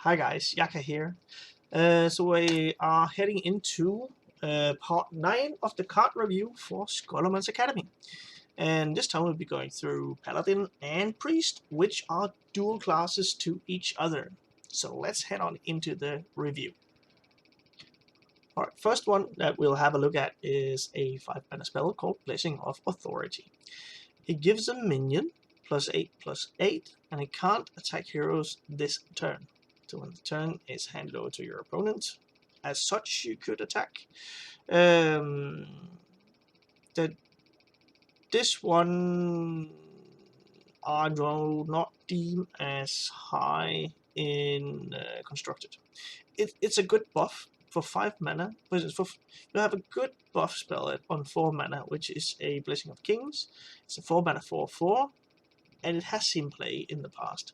Hi guys, Yacca here. So we are heading into part 9 of the card review for Scholomance Academy. And this time we'll be going through Paladin and Priest, which are dual classes to each other. So let's head on into the review. Alright, first one that we'll have a look at is a 5-mana spell called Blessing of Authority. It gives a minion +8/+8, and it can't attack heroes this turn. So when the turn is handed over to your opponent, as such, you could attack. This one I do not deem as high in constructed. It's a good buff for 5 mana. You have a good buff spell on 4 mana, which is a Blessing of Kings. It's a 4 mana 4/4, and it has seen play in the past.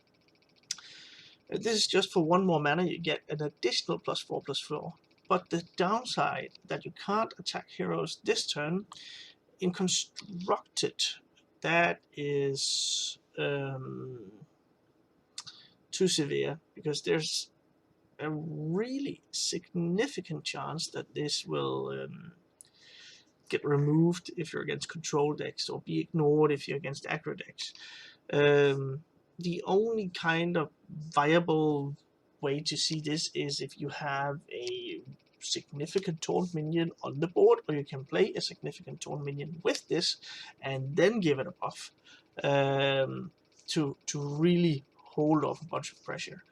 This is just for 1 more mana, you get an additional +4/+4. But the downside that you can't attack heroes this turn, in constructed, that is too severe, because there's a really significant chance that this will get removed if you're against control decks, or be ignored if you're against aggro decks. The only kind of viable way to see this is if you have a significant taunt minion on the board, or you can play a significant taunt minion with this and then give it a buff to really hold off a bunch of pressure.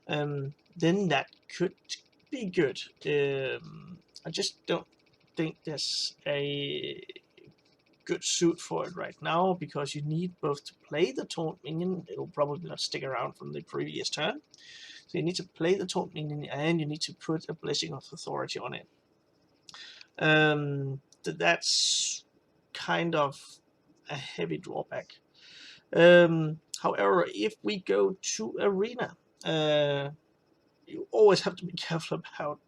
Then that could be good. I just don't think there's a good suit for it right now, because you need both to play the taunt minion. It'll probably not stick around from the previous turn, so you need to play the taunt minion, and you need to put a Blessing of Authority on it. That's kind of a heavy drawback. However, if we go to Arena, you always have to be careful about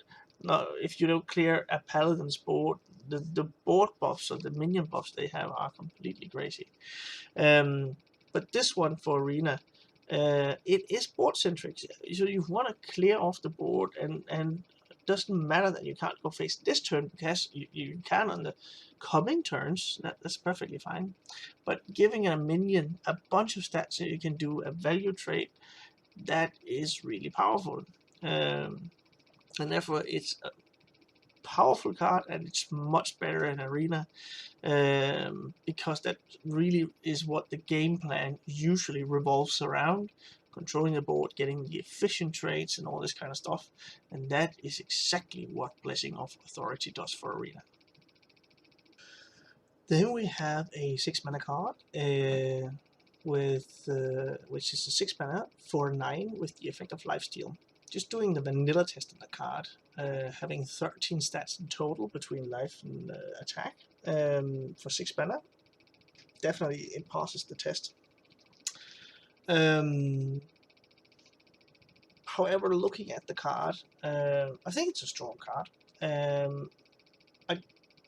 if you don't clear a Paladin's board. The board buffs or the minion buffs they have are completely crazy. But this one for Arena, it is board centric, so you want to clear off the board, and it doesn't matter that you can't go face this turn, because you can on the coming turns. That's perfectly fine. But giving a minion a bunch of stats so you can do a value trade, that is really powerful. And therefore it's a powerful card, and it's much better in Arena, because that really is what the game plan usually revolves around: controlling the board, getting the efficient trades, and all this kind of stuff. And that is exactly what Blessing of Authority does for Arena. Then we have a 6-mana card, which is a 6-mana for 9 with the effect of Lifesteal. Just doing the vanilla test of the card, having 13 stats in total between life and attack, for 6 mana. Definitely it passes the test. However, looking at the card, I think it's a strong card.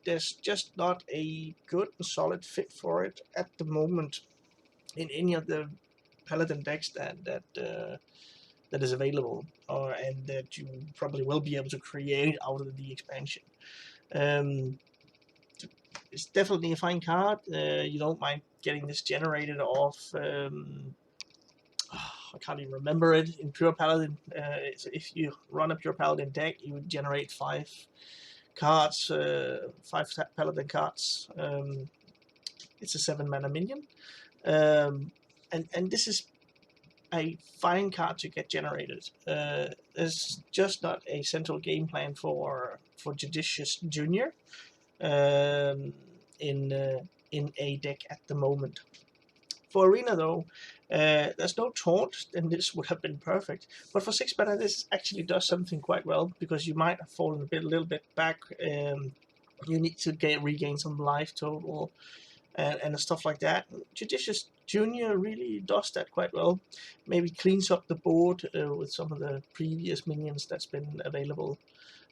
There's just not a good and solid fit for it at the moment in any of the Paladin decks that is available, and that you probably will be able to create out of the expansion. It's definitely a fine card. You don't mind getting this generated off. I can't even remember it in Pure Paladin. So if you run a Pure Paladin deck, you would generate 5 cards, 5 Paladin cards. It's a 7-mana minion, and this is a fine card to get generated. There's just not a central game plan for Judicious Junior in a deck at the moment. For Arena, though, there's no taunt, and this would have been perfect. But for 6 mana, this actually does something quite well, because you might have fallen a little bit back. You need to regain some life total, and stuff like that. Judicious Junior really does that quite well. Maybe cleans up the board with some of the previous minions that's been available,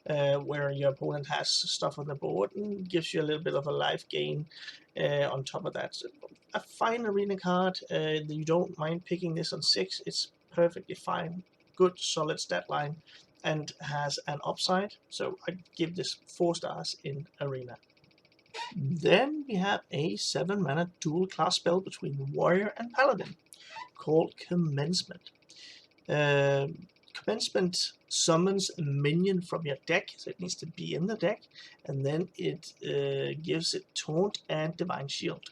where your opponent has stuff on the board, and gives you a little bit of a life gain on top of that. So a fine Arena card. You don't mind picking this on 6. It's perfectly fine. good solid stat line and has an upside. So I give this 4 stars in Arena. Then we have a 7-mana dual class spell between Warrior and Paladin called Commencement. Commencement summons a minion from your deck, so it needs to be in the deck, and then it gives it Taunt and Divine Shield.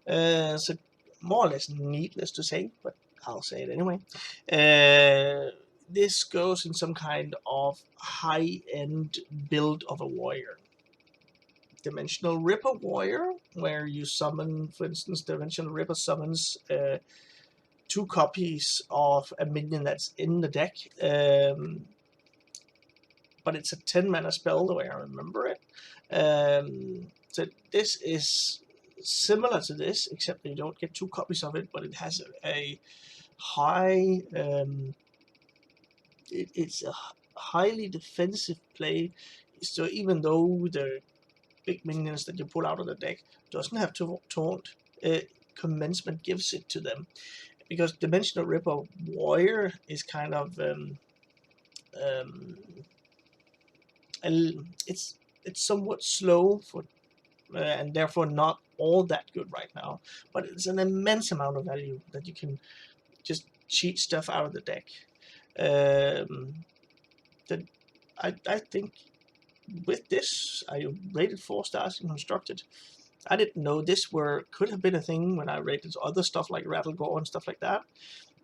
So more or less needless to say, but I'll say it anyway. This goes in some kind of high-end build of a warrior. Dimensional Ripper Warrior, where you summon, for instance, Dimensional Ripper summons 2 copies of a minion that's in the deck, but it's a 10-mana spell the way I remember it. So this is similar to this, except you don't get 2 copies of it, but it has a high, it's a highly defensive play. So even though the big minions that you pull out of the deck doesn't have to taunt, Commencement gives it to them, because Dimensional Ripper Warrior is kind of it's somewhat slow for and therefore not all that good right now, but it's an immense amount of value that you can just cheat stuff out of the deck. That I think with this I rated 4 stars in Constructed. I didn't know this could have been a thing when I rated other stuff like Rattlegore and stuff like that,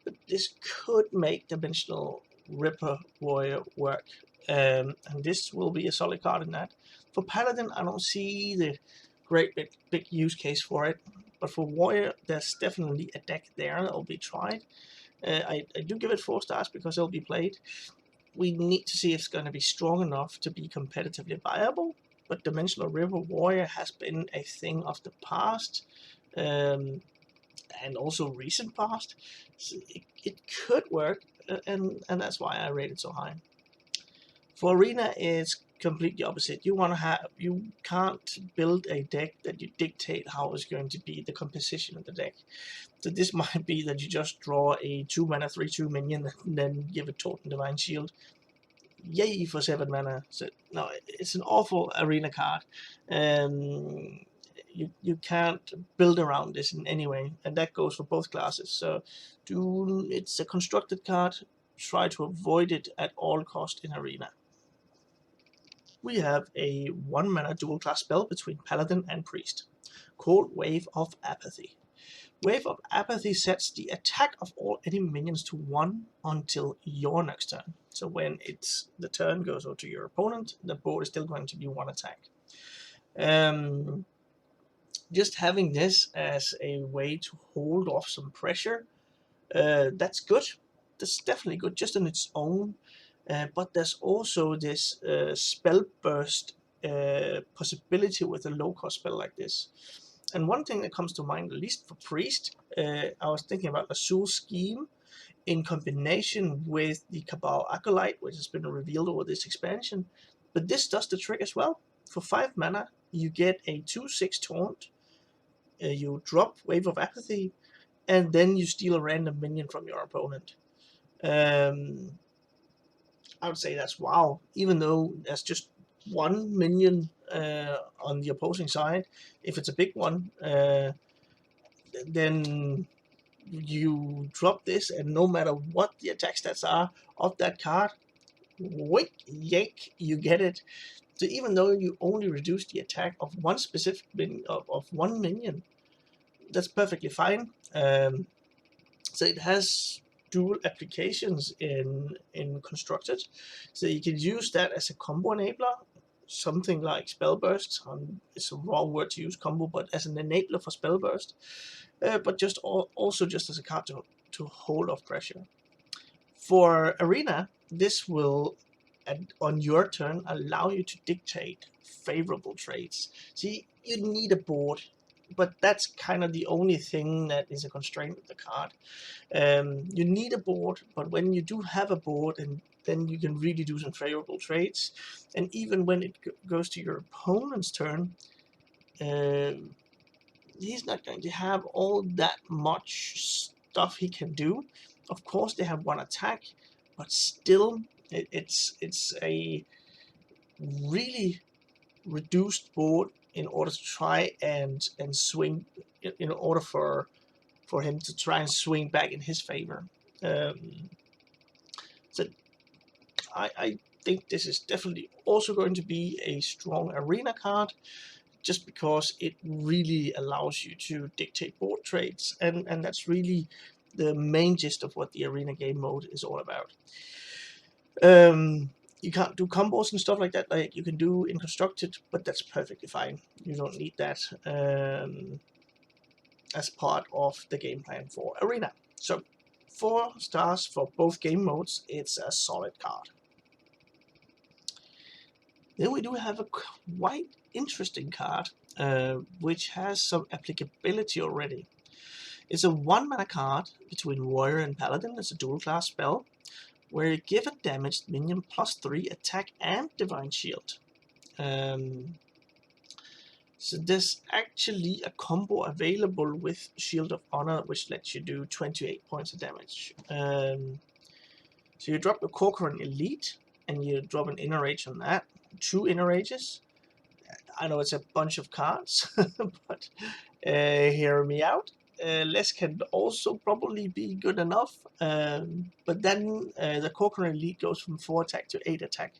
but this could make Dimensional Ripper Warrior work, and this will be a solid card in that. For Paladin, I don't see the great big use case for it, but for Warrior, there's definitely a deck there that will be tried. I do give it 4 stars because it'll be played. We need to see if it's going to be strong enough to be competitively viable, but Dimensional Ripper Warrior has been a thing of the past, and also recent past. So it could work, and that's why I rate it so high. For Arena, it's completely opposite. You can't build a deck that you dictate how it's going to be the composition of the deck. So this might be that you just draw a 2-mana 3/2 minion and then give it Taunt and Divine Shield. Yay for 7 mana. So no, it's an awful Arena card. You can't build around this in any way, and that goes for both classes. So it's a constructed card. Try to avoid it at all cost in Arena. We have a 1-mana dual class spell between Paladin and Priest called Wave of Apathy. Wave of Apathy sets the attack of all enemy minions to 1 until your next turn. So when the turn goes over to your opponent, the board is still going to be 1 attack. Just having this as a way to hold off some pressure, that's good. That's definitely good just on its own. But there's also this spell burst possibility with a low-cost spell like this. And one thing that comes to mind, at least for Priest, I was thinking about Azul Scheme in combination with the Cabal Acolyte, which has been revealed over this expansion. But this does the trick as well. For 5 mana, you get a 2/6 taunt, you drop Wave of Apathy, and then you steal a random minion from your opponent. I would say that's wow, even though there's just 1 minion on the opposing side. If it's a big one, then you drop this, and no matter what the attack stats are of that card, you get it. So even though you only reduce the attack of one specific of 1 minion, that's perfectly fine. So it has dual applications in Constructed, so you can use that as a combo enabler, something like Spell Burst. It's a wrong word to use combo, but as an enabler for Spell Burst, but also just as a card to hold off pressure. For Arena, this will, on your turn, allow you to dictate favorable trades. See, you need a board, but that's kind of the only thing that is a constraint of the card. You need a board, but when you do have a board, and then you can really do some favorable trades. And even when it goes to your opponent's turn, he's not going to have all that much stuff he can do. Of course, they have 1 attack, but still, it's a really reduced board in order to try and swing, in order for him to try and swing back in his favor. So I think this is definitely also going to be a strong arena card, just because it really allows you to dictate board trades, and that's really the main gist of what the arena game mode is all about. You can't do combos and stuff like that, like you can do in constructed, but that's perfectly fine. You don't need that as part of the game plan for arena. So 4 stars for both game modes. It's a solid card. Then we do have a quite interesting card, which has some applicability already. It's a 1 mana card between Warrior and Paladin. It's a dual class spell, where you give a damaged minion +3 attack and Divine Shield. So there's actually a combo available with Shield of Honor, which lets you do 28 points of damage. So you drop the Corcoran Elite, and you drop an Inner Rage on that. 2 Inner Rages. I know it's a bunch of cards, but hear me out. Less can also probably be good enough, but then the Corcoran Elite goes from 4 attack to 8 attack.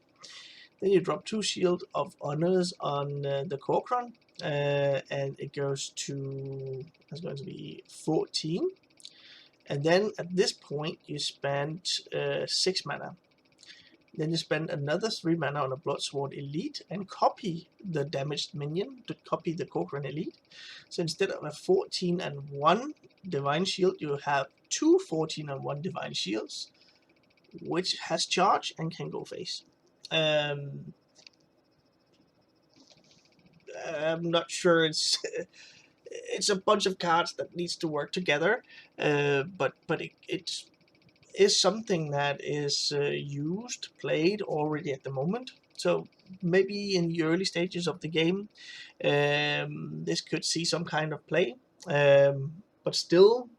Then you drop 2 Shield of Honors on the Corcoran, and it goes to, it's going to be 14. And then at this point you spend 6 mana. Then you spend another 3 mana on a Bloodsworn Elite and copy the damaged minion to copy the Corcoran Elite. So instead of a 14 and 1 Divine Shield, you have 2 14 and 1 Divine Shields, which has charge and can go face. I'm not sure, it's a bunch of cards that needs to work together, but it is something that is played already at the moment. So maybe in the early stages of the game, this could see some kind of play, but still,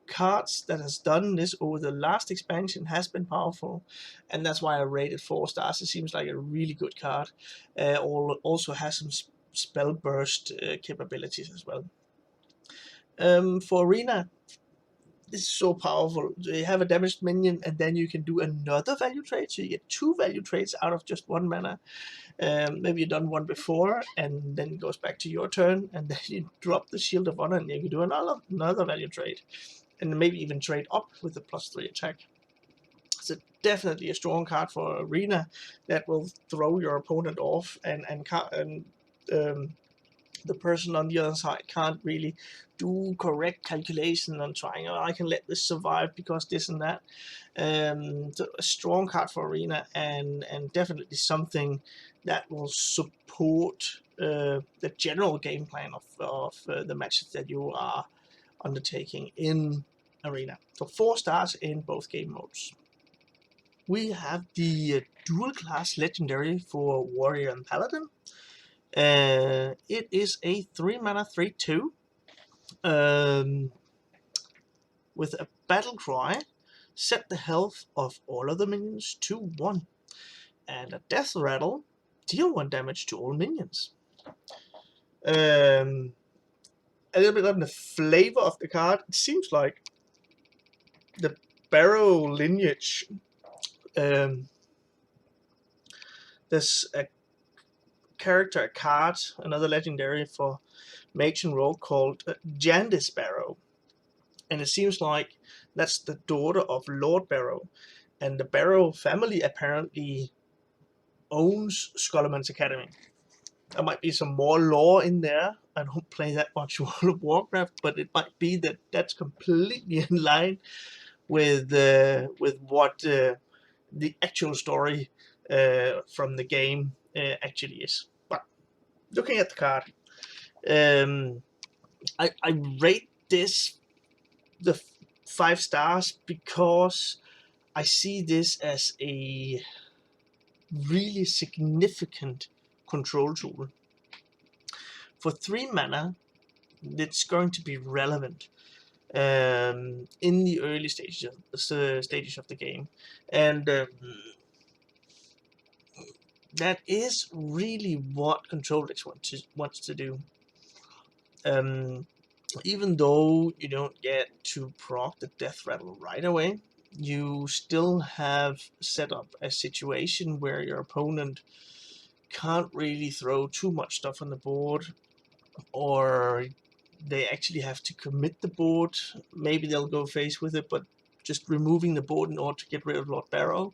cards that has done this over the last expansion has been powerful, and that's why I rated 4 stars. It seems like a really good card. Also has some spell burst capabilities as well. For arena, this is so powerful. You have a damaged minion, and then you can do another value trade, so you get 2 value trades out of just 1 mana. Maybe you've done one before, and then it goes back to your turn, and then you drop the Shield of Honor, and you can do another value trade, and maybe even trade up with the +3 attack. So definitely a strong card for arena that will throw your opponent off, and the person on the other side can't really do correct calculation on trying, oh, I can let this survive because this and that. So a strong card for arena, and definitely something that will support the general game plan of the matches that you are undertaking in arena. So 4 stars in both game modes. We have the dual class legendary for Warrior and Paladin. It is a 3 mana 3/2 with a battle cry. Set the health of all other minions to 1, and a death rattle. Deal 1 damage to all minions. A little bit on the flavor of the card. It seems like the Barrow lineage. There's a character, a card, another legendary for Mage and Rogue called Jandis Barrow, and it seems like that's the daughter of Lord Barrow, and the Barrow family apparently owns Scholomance Academy. There might be some more lore in there. I don't play that much World of Warcraft, but it might be that that's completely in line with what the actual story from the game actually is. But looking at the card, I rate this the 5 stars because I see this as a really significant control tool. For 3 mana, it's going to be relevant in the early stages of the game, and that is really what Control decks wants to do. Even though you don't get to proc the death rattle right away, you still have set up a situation where your opponent can't really throw too much stuff on the board, or they actually have to commit the board. Maybe they'll go face with it, but just removing the board in order to get rid of Lord Barrow.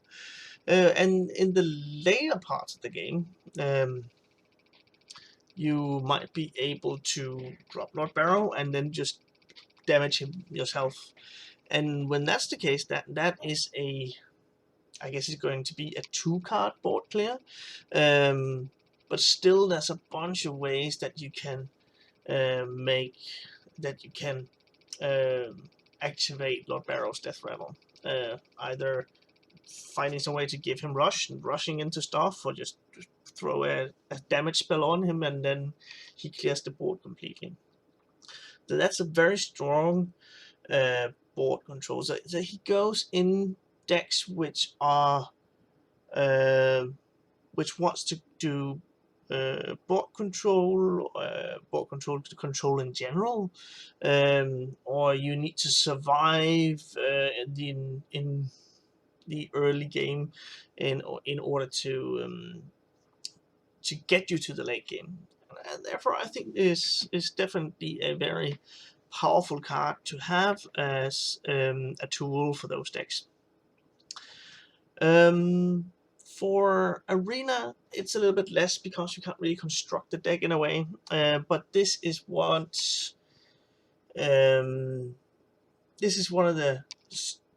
And in the later parts of the game, you might be able to drop Lord Barrow and then just damage him yourself. And when that's the case, that is I guess it's going to be a 2-card board clear. But still, there's a bunch of ways that you can activate Lord Barrow's Death Rattle. Either finding some way to give him rush and rushing into stuff, or just throw a damage spell on him and then he clears the board completely. So that's a very strong board control. So he goes in decks which are which wants to do board control to control in general, or you need to survive in the early game in order to get you to the late game. And therefore, I think this is definitely a very powerful card to have as a tool for those decks. For Arena, it's a little bit less because you can't really construct the deck in a way, but this is one of the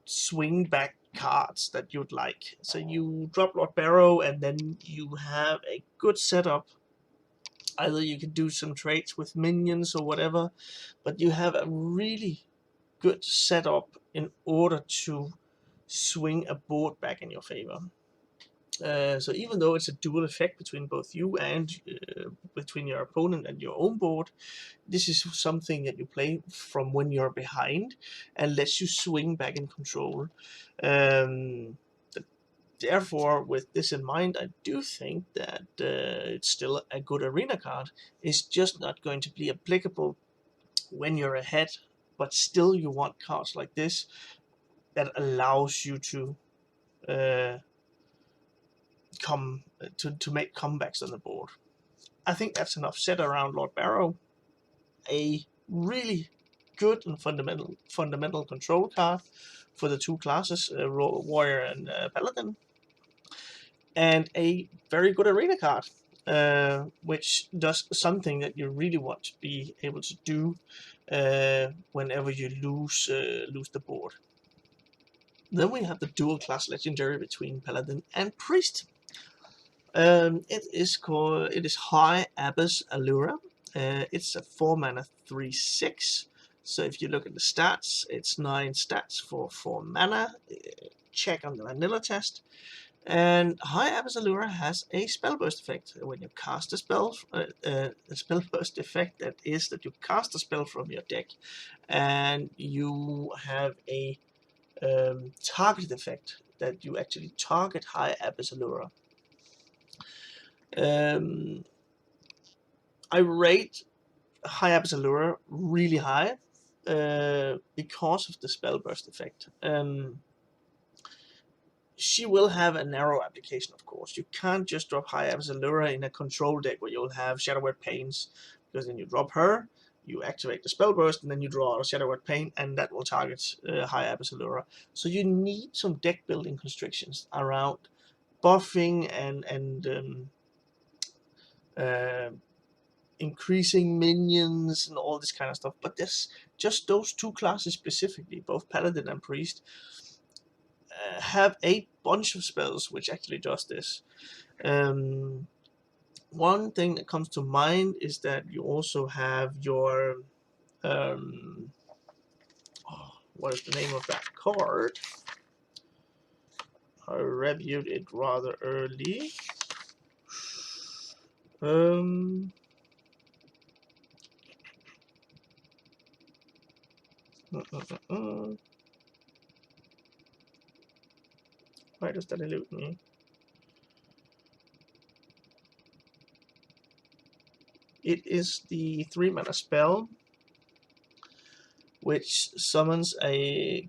swing back cards that you'd like. So you drop Lord Barrow and then you have a good setup. Either you can do some trades with minions or whatever, but you have a really good setup in order to swing a board back in your favor. So even though it's a dual effect between both you and between your opponent and your own board, this is something that you play from when you're behind and lets you swing back in control. Therefore, with this in mind, I do think that it's still a good arena card. It's just not going to be applicable when you're ahead, but still you want cards like this that allows you to make comebacks on the board. I think that's enough said around Lord Barrow. A really good and fundamental control card for the two classes, Warrior and Paladin, and a very good arena card, which does something that you really want to be able to do whenever you lose the board. Then we have the dual class legendary between Paladin and Priest. It is High Abbess Allura. It's a 4-mana 3/6. So if you look at the stats, it's 9 stats for 4 mana. Check on the vanilla test. And High Abbess Allura has a spell burst effect. When you cast a spell, the spell burst effect that is that you cast a spell from your deck, and you have a target effect that you actually target High Abbess Allura. I rate High Abbess Allura really high because of the spell burst effect. She will have a narrow application, of course. You can't just drop High Abbess Allura in a control deck where you'll have Shadowword Pains, because then you drop her, you activate the spell burst, and then you draw out a Shadowword Pain, and that will target High Abbess Allura. So you need some deck building constrictions around buffing and increasing minions and all this kind of stuff. But there's just those two classes specifically, both Paladin and Priest, have a bunch of spells which actually does this. One thing that comes to mind is that you also have your what is the name of that card? I reviewed it rather early. Why does that elude me? It is the 3-mana spell, which summons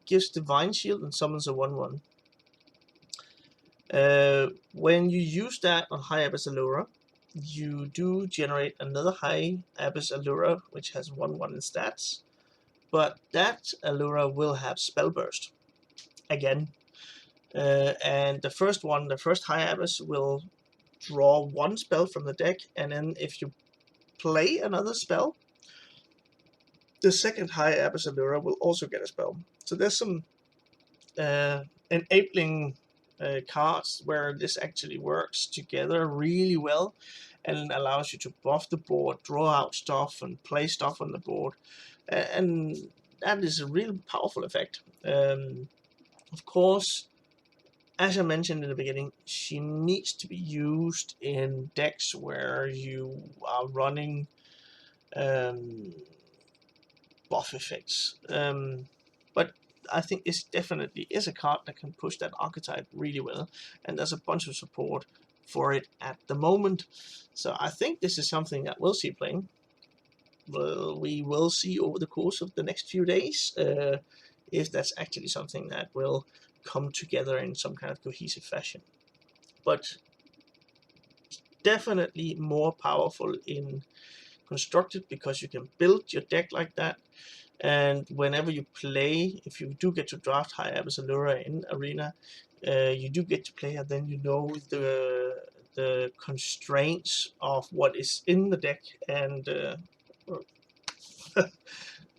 gives Divine Shield and summons a 1/1. When you use that on High Abyss Allura, you do generate another High Abyss Allura, which has 1/1 in stats, but that Allura will have Spell Burst again. And the first High Abyss, will draw one spell from the deck, and then if you play another spell, the second High Abyss Allura will also get a spell. So there's some enabling cards where this actually works together really well and allows you to buff the board, draw out stuff, and play stuff on the board. And that is a real powerful effect. Of course, as I mentioned in the beginning, she needs to be used in decks where you are running buff effects. But I think this definitely is a card that can push that archetype really well, and there's a bunch of support for it at the moment. So I think this is something that we'll see playing. Well, we will see over the course of the next few days if that's actually something that will come together in some kind of cohesive fashion. But definitely more powerful in Constructed, because you can build your deck like that. And whenever you play, if you do get to draft High Abyss Allura in Arena, you do get to play, and then you know the constraints of what is in the deck, and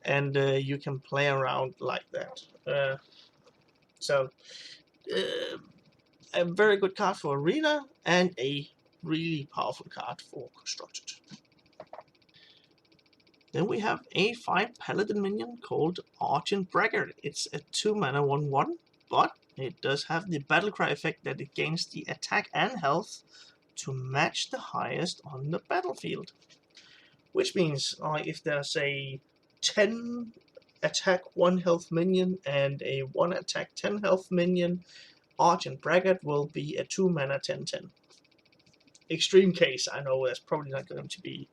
and you can play around like that. So a very good card for Arena, and a really powerful card for Constructed. Then we have a 5 Paladin minion called Argent Braggart. It's a 2-mana 1/1, but it does have the Battlecry effect that it gains the attack and health to match the highest on the battlefield. Which means if there's a 10 attack 1 health minion and a 1 attack 10 health minion, Argent Braggart will be a 2-mana 10/10. Extreme case, I know that's probably not going to be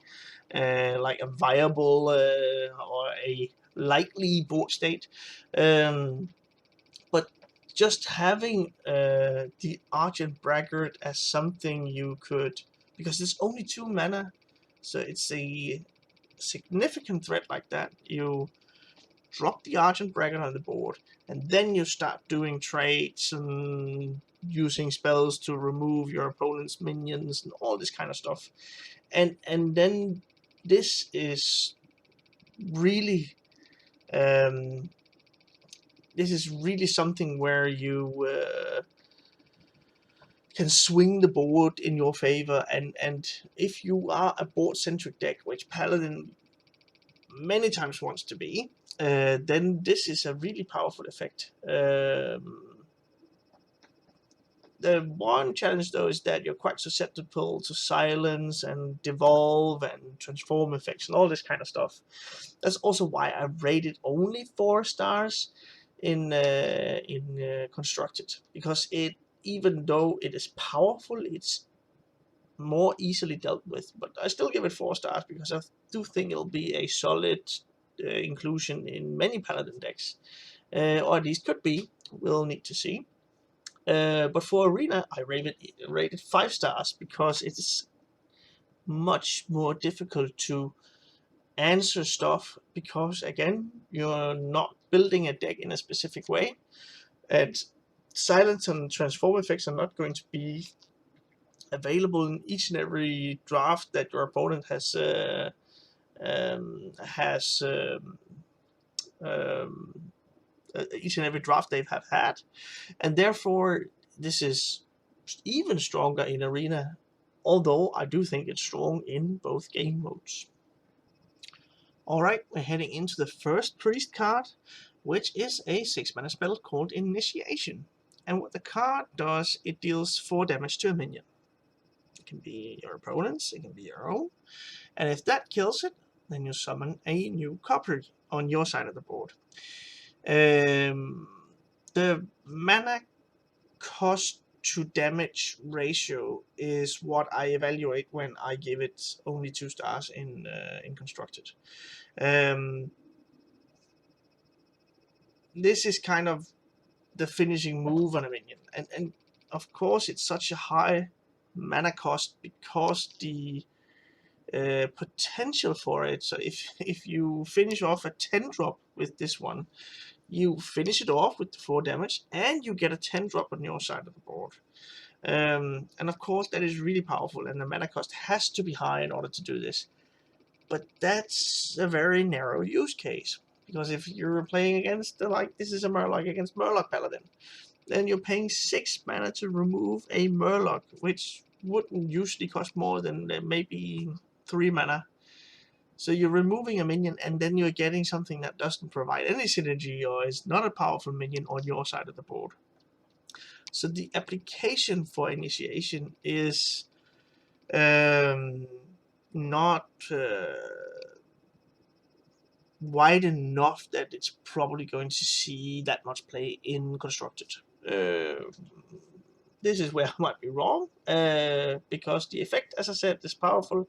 like a viable or a likely board state, but just having the Argent Braggart as something you could, because it's only 2 mana, so it's a significant threat like that. You drop the Argent Braggart on the board, and then you start doing trades and using spells to remove your opponent's minions and all this kind of stuff. And then this is really something where you can swing the board in your favor, and if you are a board-centric deck, which Paladin many times wants to be, then this is a really powerful effect. The one challenge, though, is that you're quite susceptible to silence and devolve and transform effects and all this kind of stuff. That's also why I rated only 4 stars in Constructed, because even though it is powerful, it's more easily dealt with. But I still give it 4 stars because I do think it'll be a solid inclusion in many Paladin decks, or at least could be. We'll need to see. But for Arena, I rated 5 stars because it's much more difficult to answer stuff, because again, you're not building a deck in a specific way, and silence and transform effects are not going to be available in each and every draft that your opponent has each and every draft they have had, and therefore this is even stronger in Arena, although I do think it's strong in both game modes. Alright, we're heading into the first Priest card, which is a 6-mana spell called Initiation. And what the card does, it deals 4 damage to a minion. It can be your opponent's, it can be your own, and if that kills it, then you summon a new copy on your side of the board. The mana cost to damage ratio is what I evaluate when I give it only 2 stars in constructed. This is kind of the finishing move on a minion, and of course it's such a high mana cost because the potential for it. So if you finish off a 10 drop with this one, you finish it off with the 4 damage and you get a 10 drop on your side of the board. And of course that is really powerful, and the mana cost has to be high in order to do this. But that's a very narrow use case, because if you're playing against this is a Murloc against Murloc Paladin, then you're paying 6 mana to remove a Murloc, which wouldn't usually cost more than maybe 3 mana. So you're removing a minion, and then you're getting something that doesn't provide any synergy or is not a powerful minion on your side of the board. So the application for initiation is not wide enough that it's probably going to see that much play in constructed. This is where I might be wrong, because the effect, as I said, is powerful,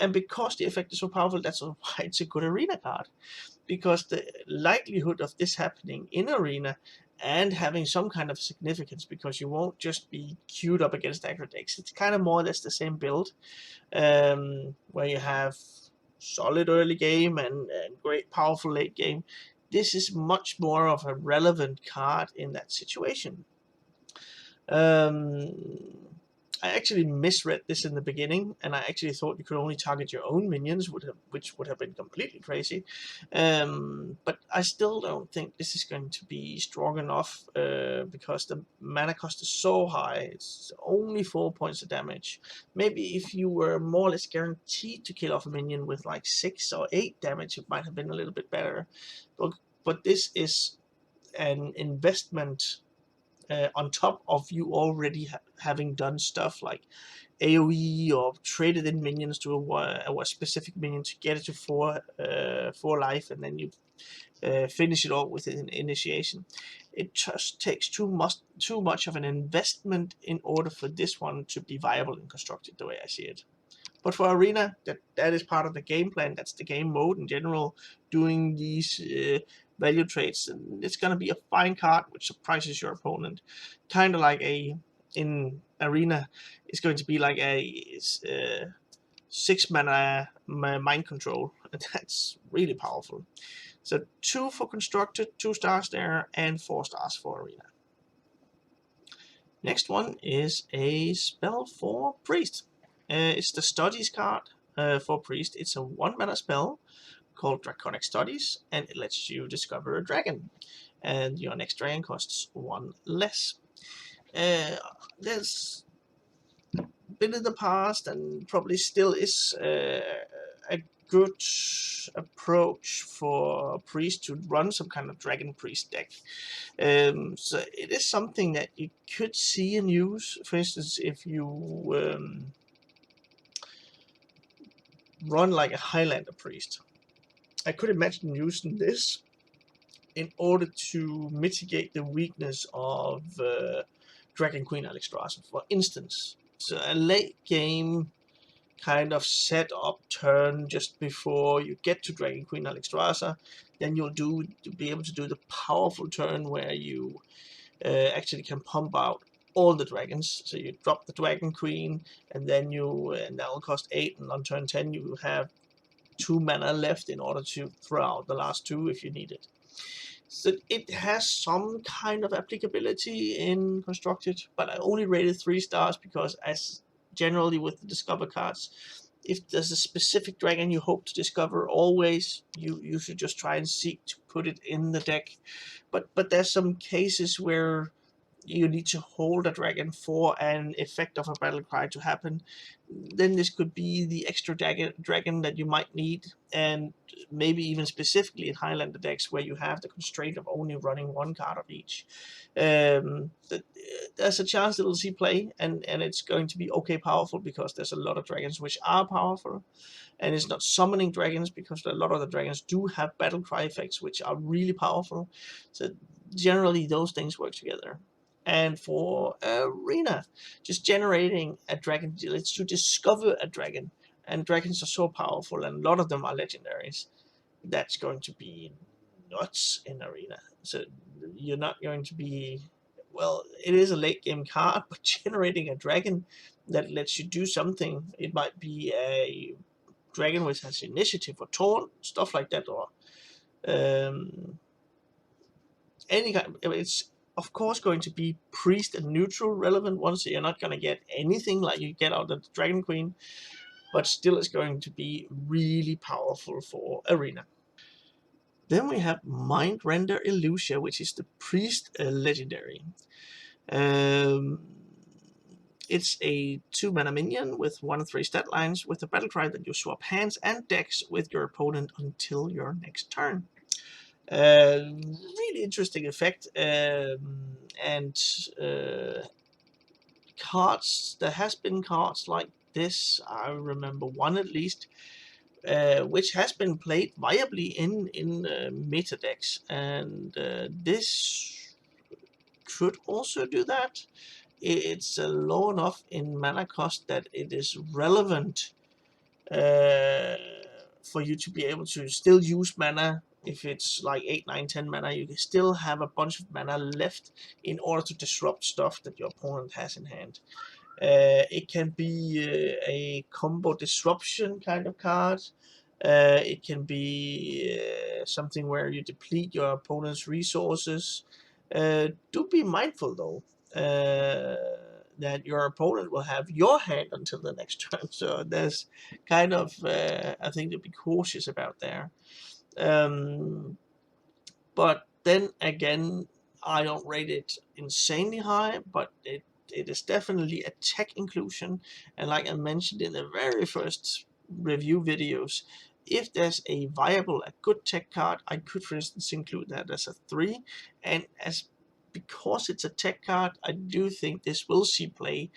and because the effect is so powerful, that's why it's a good arena card, because the likelihood of this happening in arena and having some kind of significance, because you won't just be queued up against aggro decks. It's kind of more or less the same build, where you have solid early game and great powerful late game. This is much more of a relevant card in that situation. I actually misread this in the beginning, and I actually thought you could only target your own minions, which would have been completely crazy. But I still don't think this is going to be strong enough, because the mana cost is so high. It's only 4 points of damage. Maybe if you were more or less guaranteed to kill off a minion with like 6 or 8 damage, it might have been a little bit better. But this is an investment on top of you already having done stuff like AoE or traded in minions to a specific minion to get it to 4 life, and then you finish it all with an initiation. It just takes too much of an investment in order for this one to be viable and constructed the way I see it. But for arena, that is part of the game plan. That's the game mode in general, doing these value trades, and it's going to be a fine card which surprises your opponent. Kind of like in arena, it's going to be like a 6 mana mind control, and that's really powerful. So 2 for constructed, 2 stars there, and 4 stars for arena. Next one is a spell for priest. It's the Studies card for priest. It's a 1 mana spell called Draconic Studies, and it lets you discover a dragon, and your next dragon costs 1 less. There's been in the past, and probably still is, a good approach for priest to run some kind of dragon priest deck. So it is something that you could see and use. For instance, if you run like a Highlander priest, I could imagine using this in order to mitigate the weakness of Dragon Queen Alexstrasza, for instance. So a late game kind of set up turn just before you get to Dragon Queen Alexstrasza, then you'll be able to do the powerful turn where you actually can pump out all the dragons. So you drop the Dragon Queen, and then that will cost 8, and on turn 10 you have 2 mana left in order to throw out the last 2 if you need it. So it has some kind of applicability in constructed, but I only rated 3 stars because, as generally with the discover cards, if there's a specific dragon you hope to discover, always you should just try and seek to put it in the deck. But there's some cases where you need to hold a dragon for an effect of a battle cry to happen, then this could be the extra dragon that you might need, and maybe even specifically in Highlander decks where you have the constraint of only running one card of each. There's a chance that it'll see play, and it's going to be okay powerful because there's a lot of dragons which are powerful, and it's not summoning dragons because a lot of the dragons do have battle cry effects which are really powerful. So generally those things work together. And for Arena, just generating a dragon, it's to discover a dragon, and dragons are so powerful, and a lot of them are legendaries. That's going to be nuts in Arena. So you're not going to be, well, it is a late game card, but generating a dragon that lets you do something, it might be a dragon which has initiative or taunt, stuff like that, or any kind. It's of course going to be priest and neutral relevant ones, so you're not going to get anything like you get out of the Dragon Queen, but still it's going to be really powerful for Arena. Then we have Mind Render Illusia, which is the priest legendary. It's a 2-mana minion with 1/3 stat lines with a battle cry that you swap hands and decks with your opponent until your next turn. Really interesting effect, and cards. There has been cards like this. I remember one at least, which has been played viably in meta decks, and this could also do that. It's low enough in mana cost that it is relevant for you to be able to still use mana. If it's like 8, 9, 10 mana, you can still have a bunch of mana left in order to disrupt stuff that your opponent has in hand. It can be a combo disruption kind of card. It can be something where you deplete your opponent's resources. Do be mindful though that your opponent will have your hand until the next turn. So there's kind of I think to be cautious about there. But then again, I don't rate it insanely high, but it is definitely a tech inclusion. And like I mentioned in the very first review videos, if there's a viable, a good tech card, I could for instance include that as a 3. And because it's a tech card, I do think this will see play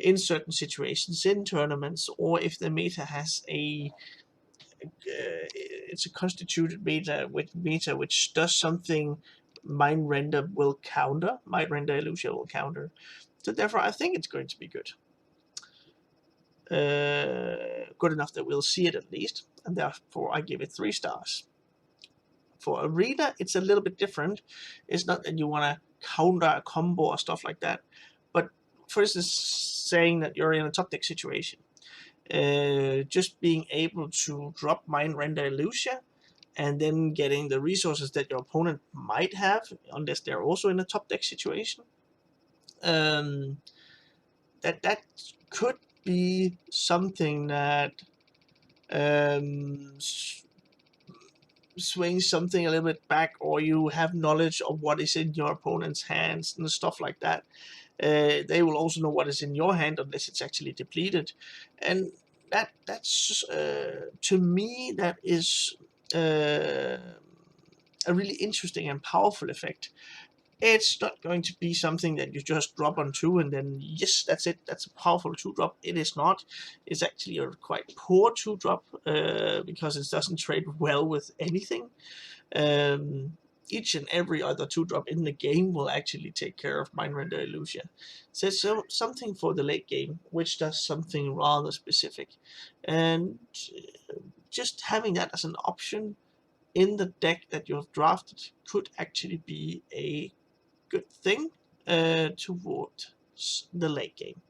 in certain situations, in tournaments, or if the meta has it's a constituted meta which does something Mind Render will counter. Mind Render Illusion will counter. So therefore, I think it's going to be good. Good enough that we'll see it at least, and therefore I give it 3 stars. For Arena, it's a little bit different. It's not that you want to counter a combo or stuff like that, but for instance, saying that you're in a top deck situation, just being able to drop Mind Render Illusion and then getting the resources that your opponent might have, unless they're also in a top deck situation, that could be something that swings something a little bit back, or you have knowledge of what is in your opponent's hands and stuff like that. They will also know what is in your hand unless it's actually depleted, and that's to me that is a really interesting and powerful effect. It's not going to be something that you just drop on 2 and then yes, that's it, that's a powerful 2-drop. It is not. It's actually a quite poor 2-drop because it doesn't trade well with anything. Each and every other 2-drop in the game will actually take care of Mind Render Illusion. So it's something for the late game, which does something rather specific. And just having that as an option in the deck that you have drafted could actually be a good thing towards the late game.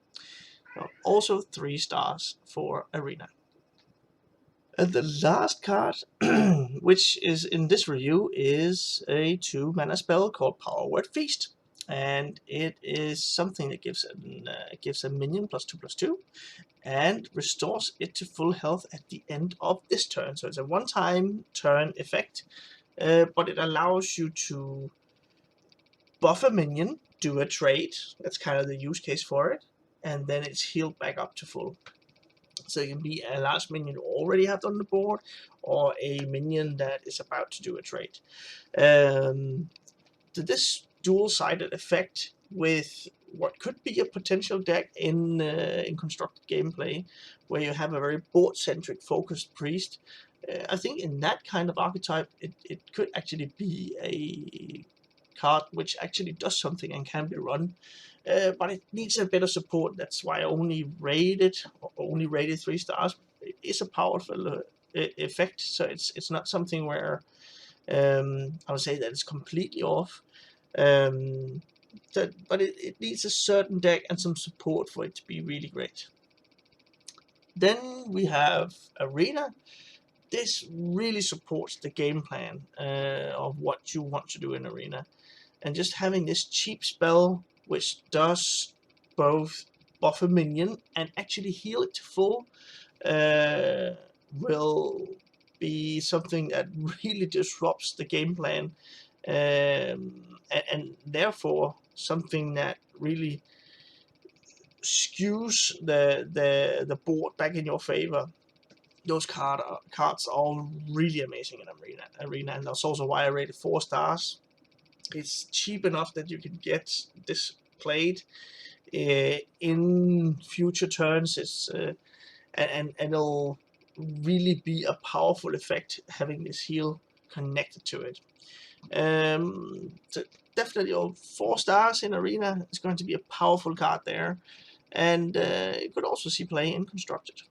So also 3 stars for Arena. And the last card, which is in this review, is a 2-mana spell called Power Word Feast. And it is something that gives a minion +2/+2 and restores it to full health at the end of this turn. So it's a one-time turn effect, but it allows you to buff a minion do a trade. That's kind of the use case for it. And then it's healed back up to full. So it can be a large minion you already have on the board, or a minion that is about to do a trade. This dual-sided effect with what could be a potential deck in constructed gameplay, where you have a very board-centric focused priest. I think in that kind of archetype, it could actually be a card which actually does something and can be run. But it needs a bit of support. That's why I only rated 3 stars. It is a powerful effect, so it's not something where I would say that it's completely off. But it needs a certain deck and some support for it to be really great. Then we have Arena. This really supports the game plan of what you want to do in Arena. And just having this cheap spell, which does both buff a minion and actually heal it to full, will be something that really disrupts the game plan, and therefore something that really skews the board back in your favor. Those cards are really amazing in Arena, and that's also why I rated 4 stars. It's cheap enough that you can get this played in future turns. It's and it'll really be a powerful effect having this heal connected to it. So definitely 4 stars in Arena. It's going to be a powerful card there, and you could also see play in Constructed.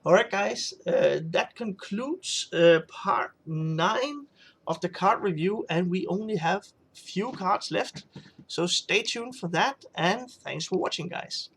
Alright guys, that concludes part 9 of the card review, and we only have few cards left, so stay tuned for that, and thanks for watching guys.